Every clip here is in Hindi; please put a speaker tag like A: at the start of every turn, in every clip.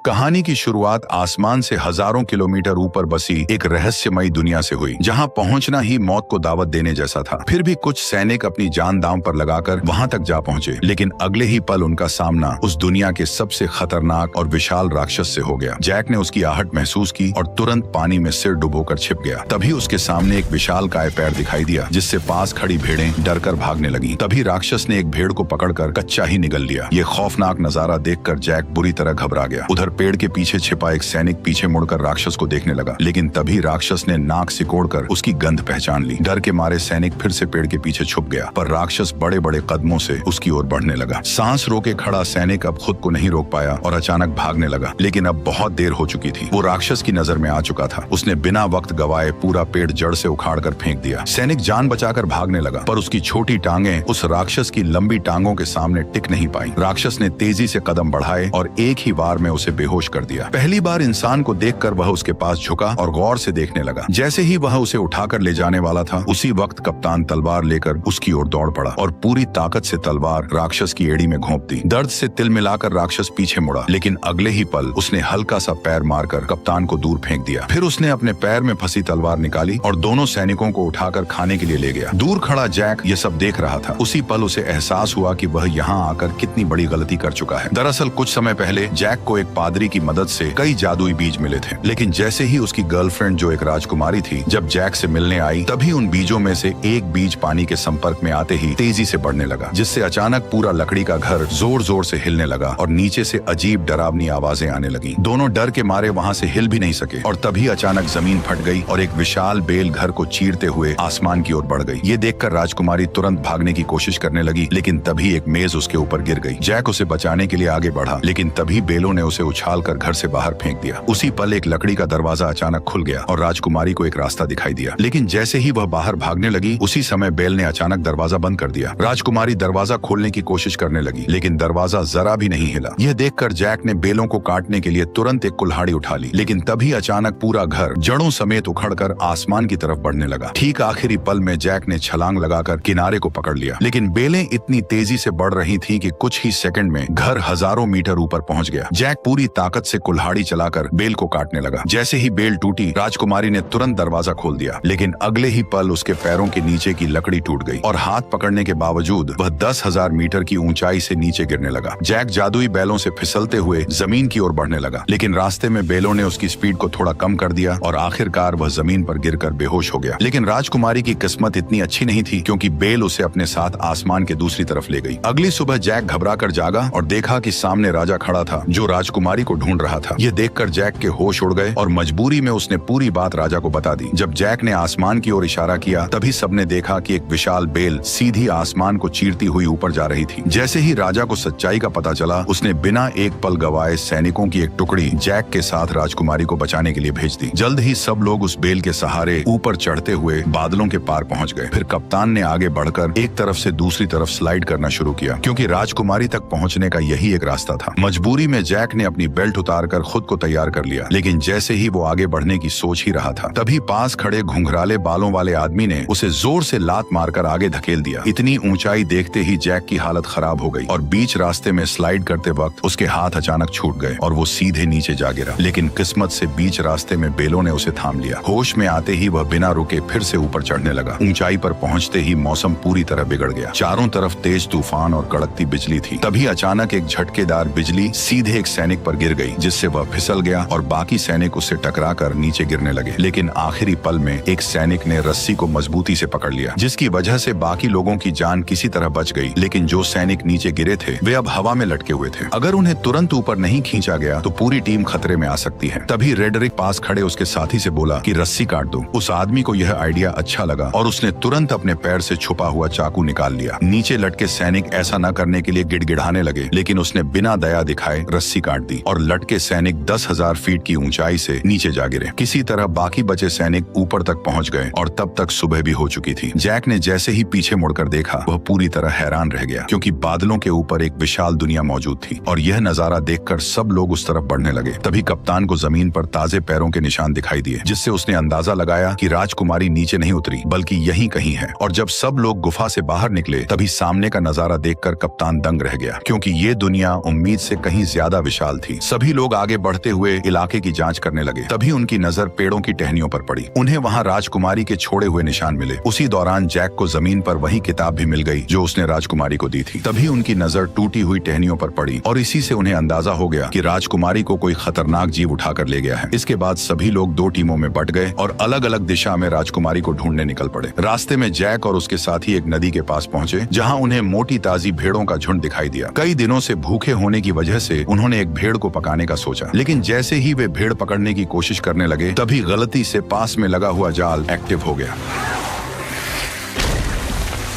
A: कहानी की शुरुआत आसमान से हजारों किलोमीटर ऊपर बसी एक रहस्यमयी दुनिया से हुई, जहां पहुंचना ही मौत को दावत देने जैसा था। फिर भी कुछ सैनिक अपनी जान दांव पर लगाकर वहां तक जा पहुंचे, लेकिन अगले ही पल उनका सामना उस दुनिया के सबसे खतरनाक और विशाल राक्षस से हो गया। जैक ने उसकी आहट महसूस की और तुरंत पानी में सिर डुबोकर छिप गया। तभी उसके सामने एक विशालकाय पैर दिखाई दिया, जिससे पास खड़ी भेड़ें डरकर भागने लगी। तभी राक्षस ने एक भेड़ को पकड़कर कच्चा ही निगल लिया। ये खौफनाक नजारा देखकर जैक बुरी तरह घबरा गया। उधर पेड़ के पीछे छिपा एक सैनिक पीछे मुड़कर राक्षस को देखने लगा, लेकिन तभी राक्षस ने नाक सिकोड़कर उसकी गंध पहचान ली। डर के मारे सैनिक फिर से पेड़ के पीछे छुप गया, पर राक्षस बड़े बड़े कदमों से उसकी ओर बढ़ने लगा। सांस रोके खड़ा सैनिक अब खुद को नहीं रोक पाया और अचानक भागने लगा, लेकिन अब बहुत देर हो चुकी थी। वो राक्षस की नजर में आ चुका था। उसने बिना वक्त गवाए पूरा पेड़ जड़ से उखाड़कर फेंक दिया। सैनिक जान बचाकर भागने लगा, पर उसकी छोटी टांगें उस राक्षस की लंबी टांगों के सामने टिक नहीं पाई। राक्षस ने तेजी से कदम बढ़ाए और एक ही बार में उसे बेहोश कर दिया। पहली बार इंसान को देखकर वह उसके पास झुका और गौर से देखने लगा। जैसे ही वह उसे उठाकर ले जाने वाला था, उसी वक्त कप्तान तलवार लेकर उसकी ओर दौड़ पड़ा और पूरी ताकत से तलवार राक्षस की एड़ी में घोंप दी। दर्द से तिल मिलाकर राक्षस पीछे मुड़ा, लेकिन अगले ही पल उसने हल्का सा पैर मारकर कप्तान को दूर फेंक दिया। फिर उसने अपने पैर में फंसी तलवार निकाली और दोनों सैनिकों को उठाकर खाने के लिए ले गया। दूर खड़ा जैक ये सब देख रहा था। उसी पल उसे एहसास हुआ कि वह यहाँ आकर कितनी बड़ी गलती कर चुका है। दरअसल कुछ समय पहले जैक को एक पादरी की मदद से कई जादुई बीज मिले थे, लेकिन जैसे ही उसकी गर्लफ्रेंड जो एक राजकुमारी थी जब जैक से मिलने आई, तभी उन बीजों में से एक बीज पानी के संपर्क में आते ही तेजी से बढ़ने लगा, जिससे अचानक पूरा लकड़ी का घर जोर जोर से हिलने लगा और नीचे से अजीब डरावनी आवाजें आने लगी। दोनों डर के मारे वहां से हिल भी नहीं सके और तभी अचानक जमीन फट गई और एक विशाल बेल घर को चीरते हुए आसमान की ओर बढ़ गई। ये देखकर राजकुमारी तुरंत भागने की कोशिश करने लगी, लेकिन तभी एक मेज उसके ऊपर गिर गई। जैक उसे बचाने के लिए आगे बढ़ा, लेकिन तभी बेलों ने उसे उछालकर घर से बाहर फेंक दिया। उसी पल एक लकड़ी का दरवाजा अचानक खुल गया और राजकुमारी को एक रास्ता दिखाई दिया, लेकिन जैसे ही वह बाहर भागने लगी, उसी समय बेल ने अचानक दरवाजा बंद कर दिया। राजकुमारी दरवाजा खोलने की कोशिश करने लगी, लेकिन दरवाजा जरा भी नहीं हिला। यह देखकर जैक ने बेलों को काटने के लिए तुरंत एक कुल्हाड़ी उठा ली, लेकिन तभी अचानक पूरा घर जड़ों समेत उखड़कर आसमान की तरफ बढ़ने लगा। ठीक आखिरी पल में जैक ने छलांग लगाकर किनारे को पकड़ लिया, लेकिन बेलें इतनी तेजी से बढ़ रही थी कि कुछ ही सेकंड में घर हजारों मीटर ऊपर पहुंच गया। जैक पूरी ताकत से कुल्हाड़ी चलाकर बेल को काटने लगा। जैसे ही बेल टूटी, राजकुमारी ने तुरंत दरवाजा खोल दिया, लेकिन अगले ही पल उसके पैरों के नीचे की लकड़ी टूट गई और हाथ पकड़ने के बावजूद वह 10,000 मीटर की ऊंचाई से नीचे गिरने लगा। जैक जादुई बैलों से फिसलते हुए जमीन की ओर बढ़ने लगा, लेकिन रास्ते में बेलों ने उसकी स्पीड को थोड़ा कम कर दिया और आखिरकार वह जमीन पर गिरकर बेहोश हो गया। लेकिन राजकुमारी की किस्मत इतनी अच्छी नहीं थी, क्योंकि बेल उसे अपने साथ आसमान के दूसरी तरफ ले गई। अगली सुबह जैक घबराकर जागा और देखा कि सामने राजा खड़ा था, जो राजकुमारी को ढूंढ रहा था। यह देखकर जैक के होश उड़ गए और मजबूरी में उसने पूरी बात राजा को बता दी। जब जैक ने आसमान की ओर इशारा किया, तभी सबने देखा कि एक विशाल बेल सीधी आसमान को चीरती हुई ऊपर जा रही थी। जैसे ही राजा को सच्चाई का पता चला, उसने बिना एक पल गवाए सैनिकों की एक टुकड़ी जैक के साथ राजकुमारी को बचाने के लिए भेज दी। जल्द ही सब लोग उस बेल के सहारे ऊपर चढ़ते हुए बादलों के पार पहुंच गए। फिर कप्तान ने आगे बढ़कर एक तरफ से दूसरी तरफ स्लाइड करना शुरू किया, क्योंकि राजकुमारी तक पहुंचने का यही एक रास्ता था। मजबूरी में जैक ने अपनी बेल्ट उतारकर खुद को तैयार कर लिया, लेकिन जैसे ही वो आगे बढ़ने की सोच ही रहा था, तभी पास खड़े घुंघराले बालों वाले आदमी ने उसे जोर से लात मारकर आगे धकेल दिया। इतनी ऊंचाई देखते ही जैक की हालत खराब हो गई और बीच रास्ते में स्लाइड करते वक्त उसके हाथ अचानक छूट गए और वो सीधे नीचे जा गिरा। लेकिन किस्मत से बीच रास्ते में बेलों ने उसे थाम लिया। होश में आते ही वह बिना रुके फिर से ऊपर चढ़ने लगा। ऊंचाई पर पहुंचते ही मौसम पूरी तरह बिगड़ गया। चारों तरफ तेज तूफान और कड़कती बिजली थी। तभी अचानक एक झटकेदार बिजली सीधे एक सैनिक पर गिर गई, जिससे वह फिसल गया और बाकी सैनिक उससे टकराकर नीचे गिरने लगे। लेकिन आखिरी पल में एक सैनिक ने रस्सी को मजबूती से पकड़ लिया, जिसकी वजह से बाकी लोगों की जान किसी तरह बच गई। लेकिन जो सैनिक नीचे गिरे थे, वे अब हवा में लटके हुए थे। अगर उन्हें तुरंत ऊपर नहीं खींचा गया तो पूरी टीम खतरे में आ सकती है। तभी रेडरिक पास खड़े उसके साथी से बोला कि रस्सी काट दो। उस आदमी को यह आइडिया अच्छा लगा और उसने तुरंत अपने पैर से छुपा हुआ चाकू निकाल लिया। नीचे लटके सैनिक ऐसा न करने के लिए गिड़गिड़ाने लगे, लेकिन उसने बिना दया दिखाए रस्सी काट दी और लटके सैनिक 10,000 फीट की ऊंचाई से नीचे जा गिरे। किसी तरह बाकी बचे सैनिक ऊपर तक पहुंच गए और तब तक सुबह भी हो चुकी थी। जैक ने जैसे ही पीछे मुड़कर देखा, वह पूरी तरह हैरान रह गया, क्योंकि बादलों के ऊपर एक विशाल दुनिया मौजूद थी और यह नजारा देखकर सब लोग उस तरफ बढ़ने लगे। तभी कप्तान को जमीन पर ताजे पैरों के निशान दिखाई दिए, जिससे उसने अंदाजा लगाया कि राजकुमारी नीचे नहीं उतरी बल्कि यहीं कहीं है। और जब सब लोग गुफा से बाहर निकले, तभी सामने का नजारा देखकर कप्तान दंग रह गया, क्योंकि ये दुनिया उम्मीद से कहीं ज्यादा विशाल थी। थी। सभी लोग आगे बढ़ते हुए इलाके की जांच करने लगे। तभी उनकी नजर पेड़ों की टहनियों पर पड़ी। उन्हें वहां राजकुमारी के छोड़े हुए निशान मिले। उसी दौरान जैक को जमीन पर वही किताब भी मिल गई जो उसने राजकुमारी को दी थी। तभी उनकी नजर टूटी हुई टहनियों पर पड़ी और इसी से उन्हें अंदाजा हो गया कि राजकुमारी को कोई खतरनाक जीव उठाकर ले गया है। इसके बाद सभी लोग 2 टीमों में बट गए और अलग अलग दिशा में राजकुमारी को ढूंढने निकल पड़े। रास्ते में जैक और उसके साथी एक नदी के पास पहुंचे जहां उन्हें मोटी ताजी भेड़ों का झुंड दिखाई दिया। कई दिनों से भूखे होने की वजह से उन्होंने एक भेड़ को पकाने का सोचा, लेकिन जैसे ही वे भेड़ पकड़ने की कोशिश करने लगे तभी गलती से पास में लगा हुआ जाल एक्टिव हो गया।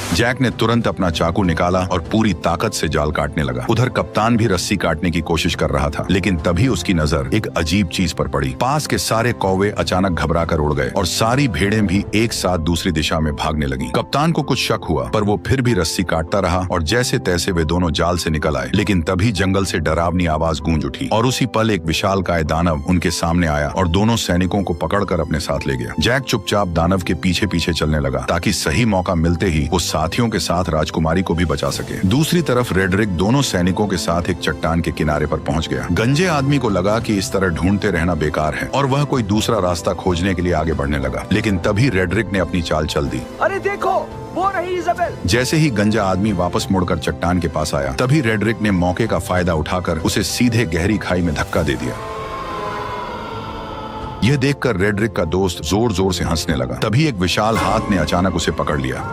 A: जैक ने तुरंत अपना चाकू निकाला और पूरी ताकत से जाल काटने लगा। उधर कप्तान भी रस्सी काटने की कोशिश कर रहा था, लेकिन तभी उसकी नजर एक अजीब चीज पर पड़ी। पास के सारे कौवे अचानक घबराकर उड़ गए और सारी भेड़ें भी एक साथ दूसरी दिशा में भागने लगी। कप्तान को कुछ शक हुआ, पर वो फिर भी रस्सी काटता रहा और जैसे तैसे वे दोनों जाल से निकल आए। लेकिन तभी जंगल से डरावनी आवाज गूंज उठी और उसी पल एक विशालकाय दानव उनके सामने आया और दोनों सैनिकों को पकड़कर अपने साथ ले गया। जैक चुपचाप दानव के पीछे पीछे चलने लगा ताकि सही मौका मिलते ही वो साथियों के साथ राजकुमारी को भी बचा सके। दूसरी तरफ रेडरिक दोनों सैनिकों के साथ एक चट्टान के किनारे पर पहुंच गया। गंजे आदमी को लगा कि इस तरह ढूंढते रहना बेकार है और वह कोई दूसरा रास्ता खोजने के लिए आगे बढ़ने लगा। लेकिन तभी रेडरिक ने अपनी चाल चल दी।
B: अरे देखो, वो रही इज़ाबेल।
A: जैसे ही गंजा आदमी वापस मुड़कर चट्टान के पास आया, तभी रेडरिक ने मौके का फायदा उठाकर उसे सीधे गहरी खाई में धक्का दे दिया। यह देखकर रेडरिक का दोस्त जोर जोर से हंसने लगा। तभी एक विशाल हाथ ने अचानक उसे पकड़ लिया।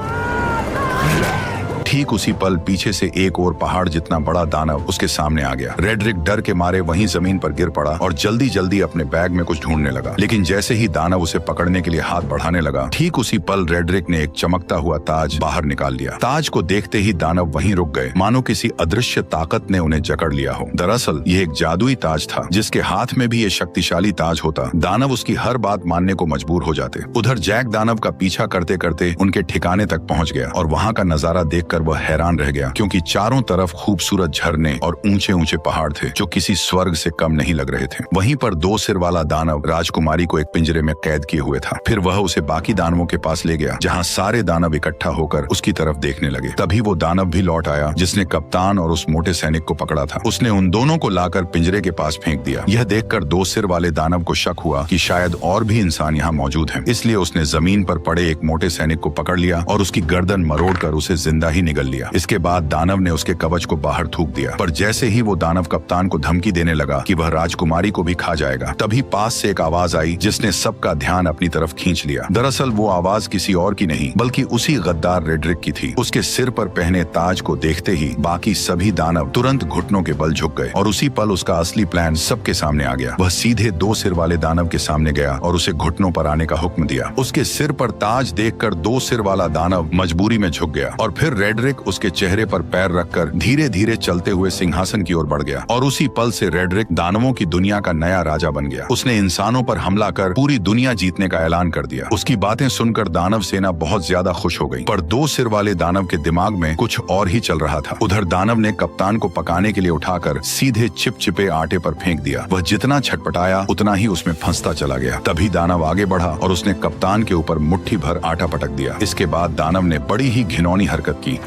A: ठीक उसी पल पीछे से एक और पहाड़ जितना बड़ा दानव उसके सामने आ गया। रेडरिक डर के मारे वहीं जमीन पर गिर पड़ा और जल्दी जल्दी अपने बैग में कुछ ढूंढने लगा। लेकिन जैसे ही दानव उसे पकड़ने के लिए हाथ बढ़ाने लगा, ठीक उसी पल रेडरिक ने एक चमकता हुआ ताज बाहर निकाल लिया। ताज को देखते ही दानव वहीं रुक गए, मानो किसी अदृश्य ताकत ने उन्हें जकड़ लिया हो। दरअसल ये एक जादुई ताज था। जिसके हाथ में भी ये शक्तिशाली ताज होता, दानव उसकी हर बात मानने को मजबूर हो जाते। उधर जैक दानव का पीछा करते करते उनके ठिकाने तक पहुंच गया और वहां का नजारा देखकर वह हैरान रह गया, क्योंकि चारों तरफ खूबसूरत झरने और ऊंचे ऊंचे पहाड़ थे जो किसी स्वर्ग से कम नहीं लग रहे थे। वहीं पर 2 सिर वाला दानव राजकुमारी को एक पिंजरे में कैद किए हुए था। फिर वह उसे बाकी दानवों के पास ले गया, जहां सारे दानव इकट्ठा होकर उसकी तरफ देखने लगे। तभी वो दानव भी लौट आया जिसने कप्तान और उस मोटे सैनिक को पकड़ा था। उसने उन दोनों को लाकर पिंजरे के पास फेंक दिया। यह देखकर 2 सिर वाले दानव को शक हुआ कि शायद और भी इंसान यहाँ मौजूद हैं। इसलिए उसने जमीन पर पड़े एक मोटे सैनिक को पकड़ लिया और उसकी गर्दन मरोड़कर उसे जिंदा ही निगल लिया। इसके बाद दानव ने उसके कवच को बाहर थूक दिया, पर जैसे ही वो दानव कप्तान को धमकी देने लगा कि वह राजकुमारी को भी खा जाएगा, तभी पास से एक आवाज आई जिसने सबका ध्यान अपनी तरफ खींच लिया। दरअसल वो आवाज किसी और की नहीं बल्कि उसी गद्दार रेडरिक की थी। उसके सिर पर पहने ताज को देखते ही बाकी सभी दानव तुरंत घुटनों के बल झुक गए और उसी पल उसका असली प्लान सबके सामने आ गया। वह सीधे 2 सिर वाले दानव के सामने गया और उसे घुटनों पर आने का हुक्म दिया। उसके सिर पर ताज देखकर 2 सिर वाला दानव मजबूरी में झुक गया और फिर रेडरिक उसके चेहरे पर पैर रखकर धीरे धीरे चलते हुए सिंहासन की ओर बढ़ गया और उसी पल से रेडरिक दानवों की दुनिया का नया राजा बन गया। उसने इंसानों पर हमला कर पूरी दुनिया जीतने का ऐलान कर दिया। उसकी बातें सुनकर दानव सेना बहुत ज्यादा खुश हो गई, पर 2 सिर वाले दानव के दिमाग में कुछ और ही चल रहा था। उधर दानव ने कप्तान को पकाने के लिए उठाकर सीधे चिपचिपे आटे पर फेंक दिया। वह जितना छटपटाया उतना ही उसमें फंसता चला गया। तभी दानव आगे बढ़ा और उसने कप्तान के ऊपर मुट्ठी भर आटा पटक दिया। इसके बाद दानव ने बड़ी ही घिनौनी हरकत की।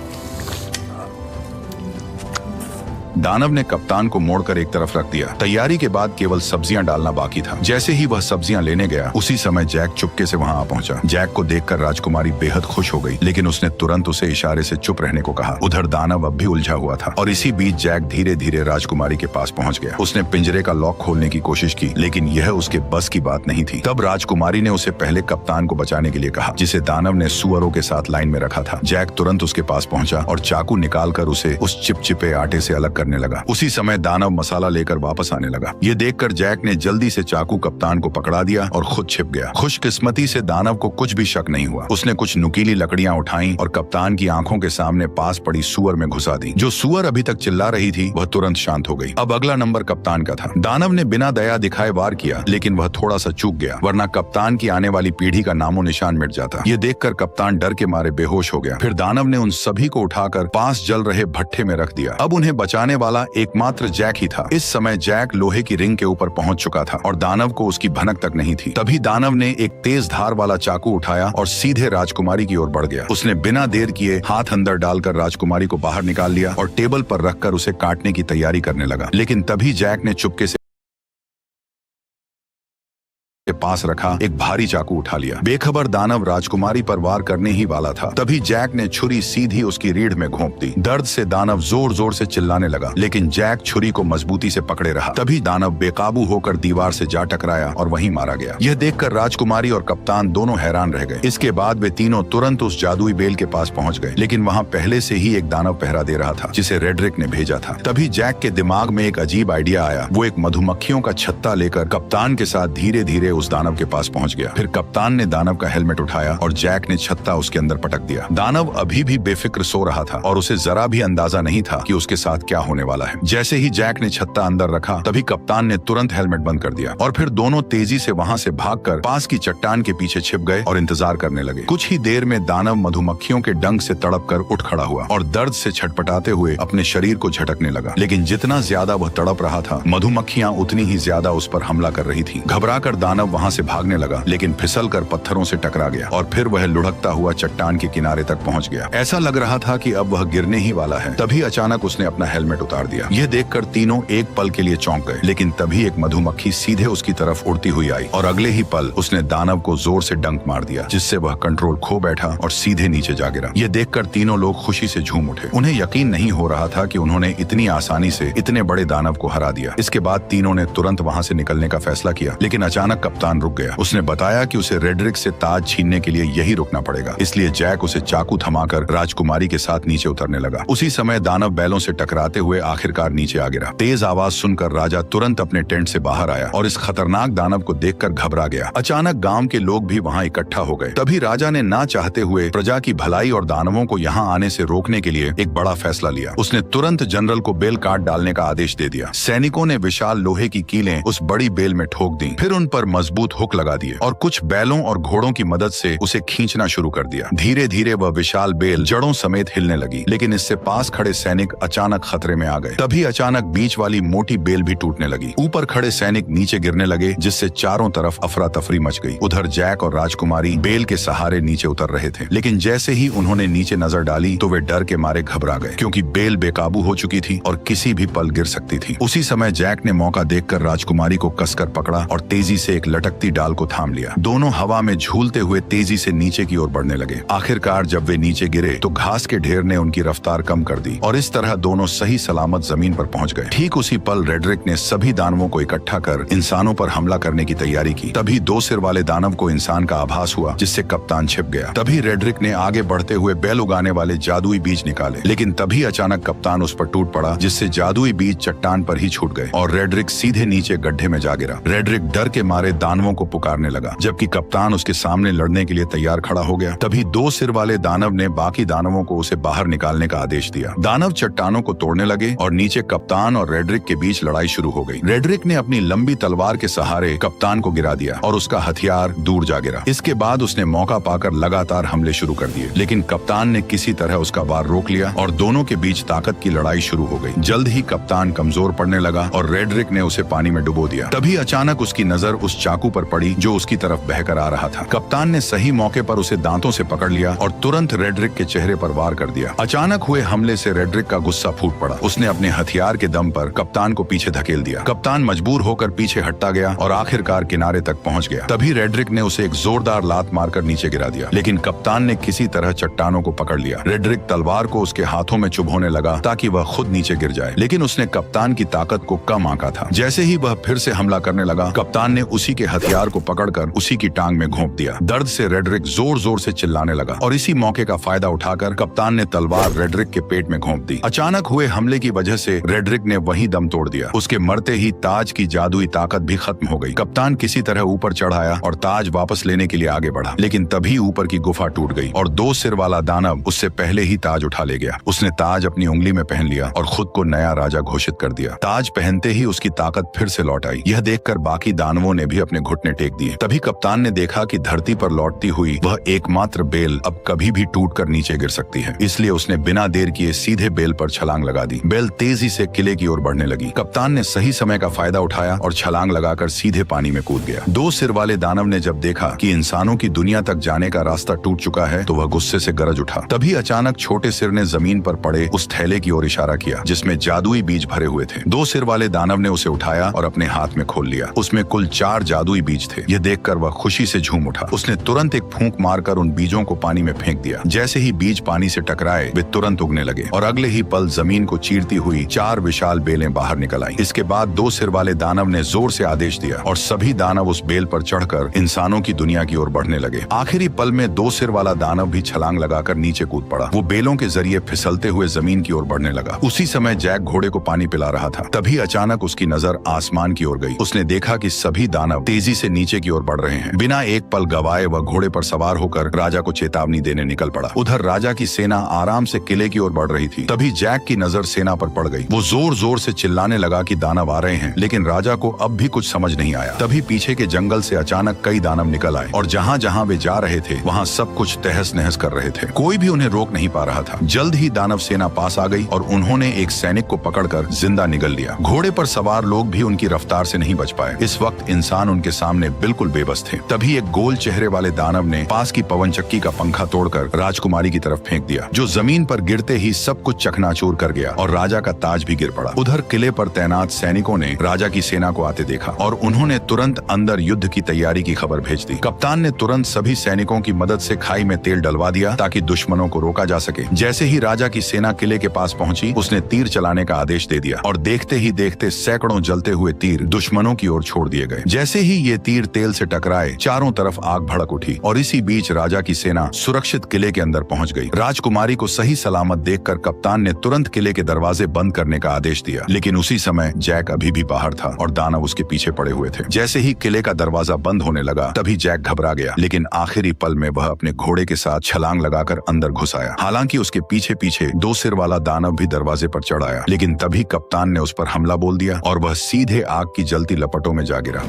A: दानव ने कप्तान को मोड़कर एक तरफ रख दिया। तैयारी के बाद केवल सब्जियां डालना बाकी था। जैसे ही वह सब्जियां लेने गया, उसी समय जैक चुपके से वहां आ पहुंचा। जैक को देखकर राजकुमारी बेहद खुश हो गई, लेकिन उसने तुरंत उसे इशारे से चुप रहने को कहा। उधर दानव अब भी उलझा हुआ था और इसी बीच जैक धीरे धीरे राजकुमारी के पास पहुंच गया। उसने पिंजरे का लॉक खोलने की कोशिश की, लेकिन यह उसके बस की बात नहीं थी। तब राजकुमारी ने उसे पहले कप्तान को बचाने के लिए कहा, जिसे दानव ने सुअरों के साथ लाइन में रखा था। जैक तुरंत उसके पास पहुंचा और चाकू निकालकर उसे उस चिपचिपे आटे से अलग करने लगा। उसी समय दानव मसाला लेकर वापस आने लगा। ये देखकर जैक ने जल्दी से चाकू कप्तान को पकड़ा दिया और खुद छिप गया। खुशकिस्मती से दानव को कुछ भी शक नहीं हुआ। उसने कुछ नुकीली लकड़ियां उठाई और कप्तान की आंखों के सामने पास पड़ी सुअर में घुसा दी। जो सुअर अभी तक चिल्ला रही थी वह तुरंत शांत हो गई। अब अगला नंबर कप्तान का था। दानव ने बिना दया दिखाए वार किया, लेकिन वह थोड़ा सा चूक गया, वरना कप्तान की आने वाली पीढ़ी का नामो निशान मिट जाता। ये देखकर कप्तान डर के मारे बेहोश हो गया। फिर दानव ने उन सभी को उठाकर पास जल रहे भट्ठे में रख दिया। अब उन्हें बचाने बचाने वाला एकमात्र जैक ही था। इस समय जैक लोहे की रिंग के ऊपर पहुंच चुका था और दानव को उसकी भनक तक नहीं थी। तभी दानव ने एक तेज धार वाला चाकू उठाया और सीधे राजकुमारी की ओर बढ़ गया। उसने बिना देर किए हाथ अंदर डालकर राजकुमारी को बाहर निकाल लिया और टेबल पर रखकर उसे काटने की तैयारी करने लगा। लेकिन तभी जैक ने चुपके से के पास रखा एक भारी चाकू उठा लिया। बेखबर दानव राजकुमारी पर वार करने ही वाला था। तभी जैक ने छुरी सीधी उसकी रीढ़ में घोंप दी। दर्द से दानव जोर जोर से चिल्लाने लगा, लेकिन जैक छुरी को मजबूती से पकड़े रहा। तभी दानव बेकाबू होकर दीवार से जा टकराया और वहीं मारा गया। यह देखकर राजकुमारी और कप्तान दोनों हैरान रह गए। इसके बाद वे तीनों तुरंत उस जादुई बेल के पास पहुंच गए, लेकिन वहां पहले से ही एक दानव पहरा दे रहा था जिसे रेड्रिक ने भेजा था। तभी जैक के दिमाग में एक अजीब आइडिया आया। वो एक मधुमक्खियों का छत्ता लेकर कप्तान के साथ धीरे धीरे उस दानव के पास पहुंच गया। फिर कप्तान ने दानव का हेलमेट उठाया और जैक ने छत्ता उसके अंदर पटक दिया। दानव अभी भी बेफिक्र सो रहा था और उसे जरा भी अंदाजा नहीं था कि उसके साथ क्या होने वाला है। जैसे ही जैक ने छत्ता अंदर रखा, तभी कप्तान ने तुरंत हेलमेट बंद कर दिया और फिर दोनों तेजी से वहां से भागकर पास की चट्टान के पीछे छिप गए और इंतजार करने लगे। कुछ ही देर में दानव मधुमक्खियों के डंक से तड़प कर उठ खड़ा हुआ और दर्द से छटपटाते हुए अपने शरीर को झटकने लगा। लेकिन जितना ज्यादा वह तड़प रहा था, मधुमक्खियां उतनी ही ज्यादा उस पर हमला कर रही थी। घबराकर दानव वहां से भागने लगा, लेकिन फिसल कर पत्थरों से टकरा गया और फिर वह लुढ़कता हुआ चट्टान के किनारे तक पहुंच गया। ऐसा लग रहा था कि अब वह गिरने ही वाला है। तभी अचानक उसने अपना हेलमेट उतार दिया। यह देखकर तीनों एक पल के लिए चौंक गए, लेकिन तभी एक मधुमक्खी सीधे उसकी तरफ उड़ती हुई आई और अगले ही पल उसने दानव को जोर से डंक मार दिया, जिससे वह कंट्रोल खो बैठा और सीधे नीचे जा गिरा। यह देखकर तीनों लोग खुशी से झूम उठे। उन्हें यकीन नहीं हो रहा था कि उन्होंने इतनी आसानी से इतने बड़े दानव को हरा दिया। इसके बाद तीनों ने तुरंत वहां से निकलने का फैसला किया, लेकिन अचानक कप्तान रुक गया। उसने बताया कि उसे रेड्रिक से ताज छीनने के लिए यही रुकना पड़ेगा। इसलिए जैक उसे चाकू थमाकर राजकुमारी के साथ नीचे उतरने लगा। उसी समय दानव बैलों से टकराते हुए आखिरकार नीचे आ गिरा। तेज आवाज सुनकर राजा तुरंत अपने टेंट से बाहर आया और इस खतरनाक दानव को देखकर घबरा गया। अचानक गांव के लोग भी वहां इकट्ठा हो गए। तभी राजा ने ना चाहते हुए प्रजा की भलाई और दानवों को यहाँ आने से रोकने के लिए एक बड़ा फैसला लिया। उसने तुरंत जनरल को बेल काट डालने का आदेश दे दिया। सैनिकों ने विशाल लोहे की कीलें उस बड़ी बेल में ठोक दी, फिर उन पर मजबूत हुक लगा दिए और कुछ बैलों और घोड़ों की मदद से उसे खींचना शुरू कर दिया। धीरे धीरे वह विशाल बेल जड़ों समेत हिलने लगी, लेकिन इससे पास खड़े सैनिक अचानक खतरे में आ गए। तभी अचानक बीच वाली मोटी बेल भी टूटने लगी। ऊपर खड़े सैनिक नीचे गिरने लगे, जिससे चारों तरफ अफरा तफरी मच गई। उधर जैक और राजकुमारी बेल के सहारे नीचे उतर रहे थे, लेकिन जैसे ही उन्होंने नीचे नजर डाली तो वे डर के मारे घबरा गए, क्योंकि बेल बेकाबू हो चुकी थी और किसी भी पल गिर सकती थी। उसी समय जैक ने मौका देखकर राजकुमारी को कसकर पकड़ा और तेजी से एक लटकती डाल को थाम लिया। दोनों हवा में झूलते हुए तेजी से नीचे की ओर बढ़ने लगे। आखिरकार जब वे नीचे गिरे तो घास के ढेर ने उनकी रफ्तार कम कर दी और इस तरह दोनों सही सलामत जमीन पर पहुंच गए। ठीक उसी पल रेड्रिक ने सभी दानवों को इकट्ठा कर इंसानों पर हमला करने की तैयारी की। तभी दो सिर वाले दानव को इंसान का आभास हुआ, जिससे कप्तान छिप गया। तभी रेड्रिक ने आगे बढ़ते हुए बैल उगाने वाले जादुई बीज निकाले, लेकिन तभी अचानक कप्तान उस पर टूट पड़ा, जिससे जादुई बीज चट्टान पर ही छूट गए और रेड्रिक सीधे नीचे गड्ढे में जा गिरा। रेड्रिक डर के मारे दानवों को पुकारने लगा, जबकि कप्तान उसके सामने लड़ने के लिए तैयार खड़ा हो गया। तभी दो सिर वाले दानव ने बाकी दानवों को उसे बाहर निकालने का आदेश दिया। दानव चट्टानों को तोड़ने लगे और नीचे कप्तान और रेड्रिक के बीच लड़ाई शुरू हो गई। रेड्रिक ने अपनी लंबी तलवार के सहारे कप्तान को गिरा दिया और उसका हथियार दूर जा गिरा। इसके बाद उसने मौका पाकर लगातार हमले शुरू कर दिए, लेकिन कप्तान ने किसी तरह उसका वार रोक लिया और दोनों के बीच ताकत की लड़ाई शुरू हो गई। जल्द ही कप्तान कमजोर पड़ने लगा और रेड्रिक ने उसे पानी में डुबो दिया। तभी अचानक उसकी नजर उस चाकू पर पड़ी जो उसकी तरफ बहकर आ रहा था। कप्तान ने सही मौके पर उसे दांतों से पकड़ लिया और तुरंत रेड्रिक के चेहरे पर वार कर दिया। अचानक हुए हमले से रेड्रिक का गुस्सा फूट पड़ा। उसने अपने हथियार के दम पर कप्तान को पीछे धकेल दिया। कप्तान मजबूर होकर पीछे हटता गया और आखिरकार किनारे तक पहुंच गया। तभी रेड्रिक ने उसे एक जोरदार लात मारकर नीचे गिरा दिया, लेकिन कप्तान ने किसी तरह चट्टानों को पकड़ लिया। रेड्रिक तलवार को उसके हाथों में चुभोने लगा ताकि वह खुद नीचे गिर जाए, लेकिन उसने कप्तान की ताकत को कम आंका था। जैसे ही वह फिर से हमला करने लगा, कप्तान ने उसी के हथियार को पकड़कर उसी की टांग में घोंप दिया। दर्द से रेड्रिक जोर जोर से चिल्लाने लगा और इसी मौके का फायदा उठाकर कप्तान ने तलवार रेड्रिक के पेट में घोंप दी। अचानक हुए हमले की वजह से रेड्रिक ने वहीं दम तोड़ दिया। उसके मरते ही ताज की जादुई ताकत भी खत्म हो गई। कप्तान किसी तरह ऊपर चढ़ आया और ताज वापस लेने के लिए आगे बढ़ा, लेकिन तभी ऊपर की गुफा टूट गई और दो सिर वाला दानव उससे पहले ही ताज उठा ले गया। उसने ताज अपनी उंगली में पहन लिया और खुद को नया राजा घोषित कर दिया। ताज पहनते ही उसकी ताकत फिर से लौट आई। यह देखकर बाकी दानवों ने भी अपने घुटने टेक दिए। तभी कप्तान ने देखा कि धरती पर लौटती हुई वह एकमात्र बेल अब कभी भी टूटकर नीचे गिर सकती है। इसलिए उसने बिना देर किए सीधे बेल पर छलांग लगा दी। बेल तेजी से किले की ओर बढ़ने लगी। कप्तान ने सही समय का फायदा उठाया और छलांग लगाकर सीधे पानी में कूद गया। दो सिर वाले दानव ने जब देखा कि इंसानों की दुनिया तक जाने का रास्ता टूट चुका है तो वह गुस्से से गरज उठा। तभी अचानक छोटे सिर ने जमीन पर पड़े उस थैले की ओर इशारा किया जिसमें जादुई बीज भरे हुए थे। दो सिर वाले दानव ने उसे उठाया और अपने हाथ में खोल लिया। उसमें कुल 4 जादुई बीज थे। यह देखकर वह खुशी से झूम उठा। उसने तुरंत एक फूंक मारकर उन बीजों को पानी में फेंक दिया। जैसे ही बीज पानी से टकराए वे तुरंत उगने लगे और अगले ही पल जमीन को चीरती हुई 4 विशाल बेलें बाहर निकल आई। इसके बाद दो सिर वाले दानव ने जोर से आदेश दिया और सभी दानव उस बेल पर चढ़कर इंसानों की दुनिया की ओर बढ़ने लगे। आखिरी पल में दो सिर वाला दानव भी छलांग लगाकर नीचे कूद पड़ा। वो बेलों के जरिए फिसलते हुए जमीन की ओर बढ़ने लगा। उसी समय जैक घोड़े को पानी पिला रहा था। तभी अचानक उसकी नजर आसमान की ओर गई। उसने देखा कि सभी दानव तेजी से नीचे की ओर बढ़ रहे हैं। बिना एक पल गवाए वह घोड़े पर सवार होकर राजा को चेतावनी देने निकल पड़ा। उधर राजा की सेना आराम से किले की ओर बढ़ रही थी। तभी जैक की नजर सेना पर पड़ गई। वो जोर जोर से चिल्लाने लगा कि दानव आ रहे हैं, लेकिन राजा को अब भी कुछ समझ नहीं आया। तभी पीछे के जंगल से अचानक कई दानव निकल आए और जहाँ जहाँ वे जा रहे थे वहाँ सब कुछ तहस नहस कर रहे थे। कोई भी उन्हें रोक नहीं पा रहा था। जल्द ही दानव सेना पास आ गई और उन्होंने एक सैनिक को पकड़कर जिंदा निगल लिया। घोड़े पर सवार लोग भी उनकी रफ्तार से नहीं बच पाए। इस वक्त इंसान उनके सामने बिल्कुल बेबस थे। तभी एक गोल चेहरे वाले दानव ने पास की पवन चक्की का पंखा तोड़कर राजकुमारी की तरफ फेंक दिया, जो जमीन पर गिरते ही सब कुछ चकनाचूर कर गया और राजा का ताज भी गिर पड़ा। उधर किले पर तैनात सैनिकों ने राजा की सेना को आते देखा और उन्होंने तुरंत अंदर युद्ध की तैयारी की खबर भेज दी। कप्तान ने तुरंत सभी सैनिकों की मदद से खाई में तेल डलवा दिया ताकि दुश्मनों को रोका जा सके। जैसे ही राजा की सेना किले के पास पहुंची, उसने तीर चलाने का आदेश दे दिया और देखते ही देखते सैकड़ों जलते हुए तीर दुश्मनों की ओर छोड़ दिए गए। जैसे ही ये तीर तेल से टकराए, चारों तरफ आग भड़क उठी और इसी बीच राजा की सेना सुरक्षित किले के अंदर पहुंच गई। राजकुमारी को सही सलामत देखकर कप्तान ने तुरंत किले के दरवाजे बंद करने का आदेश दिया, लेकिन उसी समय जैक अभी भी बाहर था और दानव उसके पीछे पड़े हुए थे। जैसे ही किले का दरवाजा बंद होने लगा, तभी जैक घबरा गया, लेकिन आखिरी पल में वह अपने घोड़े के साथ छलांग लगाकर अंदर घुस आया। हालांकि उसके पीछे पीछे दो सिर वाला दानव भी दरवाजे पर चढ़ आया, लेकिन तभी कप्तान ने उस पर हमला बोल दिया और वह सीधे आग की जलती लपटों में जा गिरा।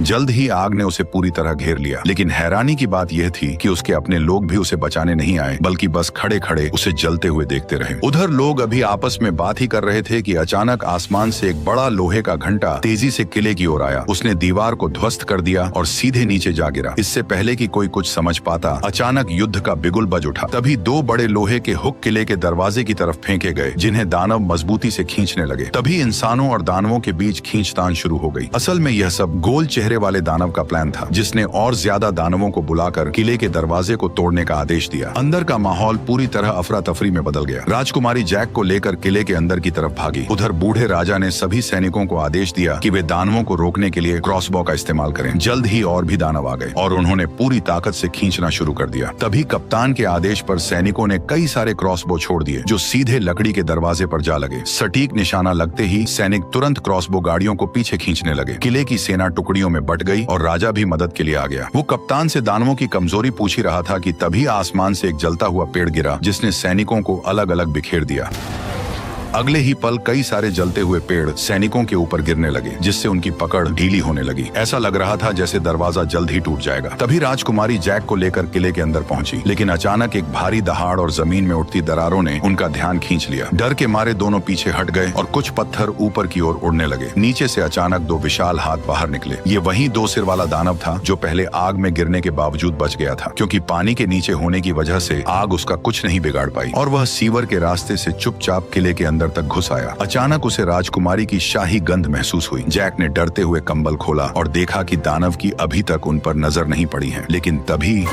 A: जल्द ही आग ने उसे पूरी तरह घेर लिया, लेकिन हैरानी की बात यह थी कि उसके अपने लोग भी उसे बचाने नहीं आए, बल्कि बस खड़े खड़े उसे जलते हुए देखते रहे। उधर लोग अभी आपस में बात ही कर रहे थे कि अचानक आसमान से एक बड़ा लोहे का घंटा तेजी से किले की ओर आया। उसने दीवार को ध्वस्त कर दिया और सीधे नीचे जा गिरा। इससे पहले कि कोई कुछ समझ पाता, अचानक युद्ध का बिगुल बज उठा। तभी 2 बड़े लोहे के हुक किले के दरवाजे की तरफ फेंके गए, जिन्हें दानव मजबूती से खींचने लगे। तभी इंसानों और दानवों के बीच खींचतान शुरू हो गई। असल में यह सब गोल चेहरे वाले दानव का प्लान था, जिसने और ज्यादा दानवों को बुलाकर किले के दरवाजे को तोड़ने का आदेश दिया। अंदर का माहौल पूरी तरह अफरा तफरी में बदल गया। राजकुमारी जैक को लेकर किले के अंदर की तरफ भागी। उधर बूढ़े राजा ने सभी सैनिकों को आदेश दिया कि वे दानवों को रोकने के लिए क्रॉसबो का इस्तेमाल करें। जल्द ही और भी दानव आ गए और उन्होंने पूरी ताकत से खींचना शुरू कर दिया। तभी कप्तान के आदेश पर सैनिकों ने कई सारे क्रॉसबो छोड़ दिए, जो सीधे लकड़ी के दरवाजे पर जा लगे। सटीक निशाना लगते ही सैनिक तुरंत क्रॉसबो गाड़ियों को पीछे खींचने लगे। किले की सेना टुकड़ियों में बट गई और राजा भी मदद के लिए आ गया। वो कप्तान से दानवों की कमजोरी पूछ ही रहा था कि तभी आसमान से एक जलता हुआ पेड़ गिरा, जिसने सैनिकों को अलग अलग बिखेर दिया। अगले ही पल कई सारे जलते हुए पेड़ सैनिकों के ऊपर गिरने लगे, जिससे उनकी पकड़ ढीली होने लगी। ऐसा लग रहा था जैसे दरवाजा जल्द ही टूट जाएगा। तभी राजकुमारी जैक को लेकर किले के अंदर पहुंची, लेकिन अचानक एक भारी दहाड़ और जमीन में उठती दरारों ने उनका ध्यान खींच लिया। डर के मारे दोनों पीछे हट गए और कुछ पत्थर ऊपर की ओर उड़ने लगे। नीचे से अचानक 2 विशाल हाथ बाहर निकले। ये वही 2 सिर वाला दानव था जो पहले आग में गिरने के बावजूद बच गया था, क्योंकि पानी के नीचे होने की वजह से आग उसका कुछ नहीं बिगाड़ पाई और वह सीवर के रास्ते से चुपचाप किले के अंदर तक घुस आया। अचानक उसे राजकुमारी की शाही गंध महसूस हुई। जैक ने डरते हुए कंबल खोला और देखा कि दानव की अभी तक उन पर नजर नहीं पड़ी है, लेकिन तभी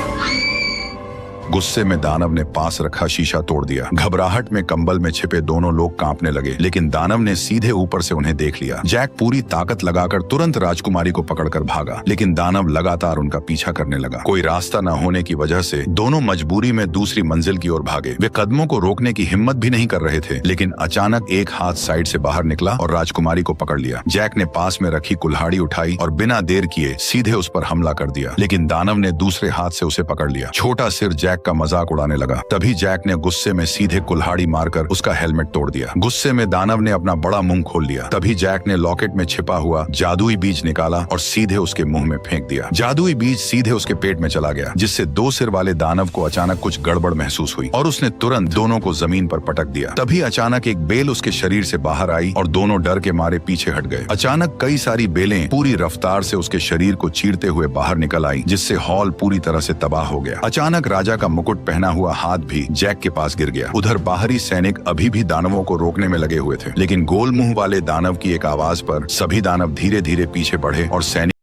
A: गुस्से में दानव ने पास रखा शीशा तोड़ दिया। घबराहट में कंबल में छिपे दोनों लोग कांपने लगे, लेकिन दानव ने सीधे ऊपर से उन्हें देख लिया। जैक पूरी ताकत लगाकर तुरंत राजकुमारी को पकड़कर भागा, लेकिन दानव लगातार उनका पीछा करने लगा। कोई रास्ता न होने की वजह से दोनों मजबूरी में दूसरी मंजिल की ओर भागे। वे कदमों को रोकने की हिम्मत भी नहीं कर रहे थे, लेकिन अचानक एक हाथ साइड से बाहर निकला और राजकुमारी को पकड़ लिया। जैक ने पास में रखी कुल्हाड़ी उठाई और बिना देर किए सीधे उस पर हमला कर दिया, लेकिन दानव ने दूसरे हाथ से उसे पकड़ लिया। छोटा सिर जैक जैक का मजाक उड़ाने लगा। तभी जैक ने गुस्से में सीधे कुल्हाड़ी मारकर उसका हेलमेट तोड़ दिया। गुस्से में दानव ने अपना बड़ा मुंह खोल लिया। तभी जैक ने लॉकेट में छिपा हुआ जादुई बीज निकाला और सीधे उसके मुंह में फेंक दिया। जादुई बीज सीधे उसके पेट में चला गया, जिससे 2 सिर वाले दानव को अचानक कुछ गड़बड़ महसूस हुई और उसने तुरंत दोनों को जमीन पर पटक दिया। तभी अचानक एक बेल उसके शरीर से बाहर आई और दोनों डर के मारे पीछे हट गए। अचानक कई सारी बेलें पूरी रफ्तार से उसके शरीर को चीरते हुए बाहर निकल आई, जिससे हॉल पूरी तरह से तबाह हो गया। अचानक राजा का मुकुट पहना हुआ हाथ भी जैक के पास गिर गया। उधर बाहरी सैनिक अभी भी दानवों को रोकने में लगे हुए थे, लेकिन गोल मुंह वाले दानव की एक आवाज पर सभी दानव धीरे धीरे पीछे बढ़े और सैनिक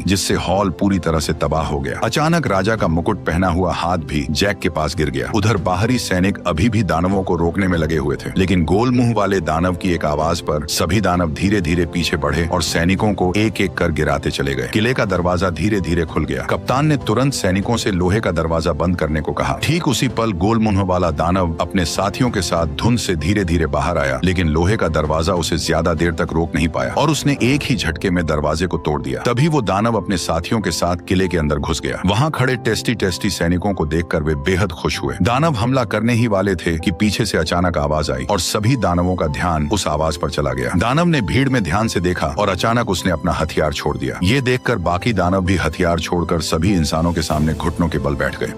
A: जिससे हॉल पूरी तरह से तबाह हो गया। अचानक राजा का मुकुट पहना हुआ हाथ भी जैक के पास गिर गया। उधर बाहरी सैनिक अभी भी दानवों को रोकने में लगे हुए थे, लेकिन गोल मुंह वाले दानव की एक आवाज पर सभी दानव धीरे धीरे पीछे बढ़े और सैनिकों को एक एक कर गिराते चले गए। किले का दरवाजा धीरे धीरे खुल गया। कप्तान ने तुरंत सैनिकों से लोहे का दरवाजा बंद करने को कहा। ठीक उसी पल गोल मुंह वाला दानव अपने साथियों के साथ धुंध से धीरे धीरे बाहर आया, लेकिन लोहे का दरवाजा उसे ज्यादा देर तक रोक नहीं पाया और उसने एक ही झटके में दरवाजे को तोड़ दिया। तभी वो दानव अपने साथियों के साथ किले के अंदर घुस गया। वहां खड़े टेस्टी सैनिकों को देखकर वे बेहद खुश हुए। दानव हमला करने ही वाले थे कि पीछे से अचानक आवाज आई और सभी दानवों का ध्यान उस आवाज पर चला गया। दानव ने भीड़ में ध्यान से देखा और अचानक उसने अपना हथियार छोड़ दिया। ये देखकर बाकी दानव भी हथियार छोड़कर सभी इंसानों के सामने घुटनों के बल बैठ गए।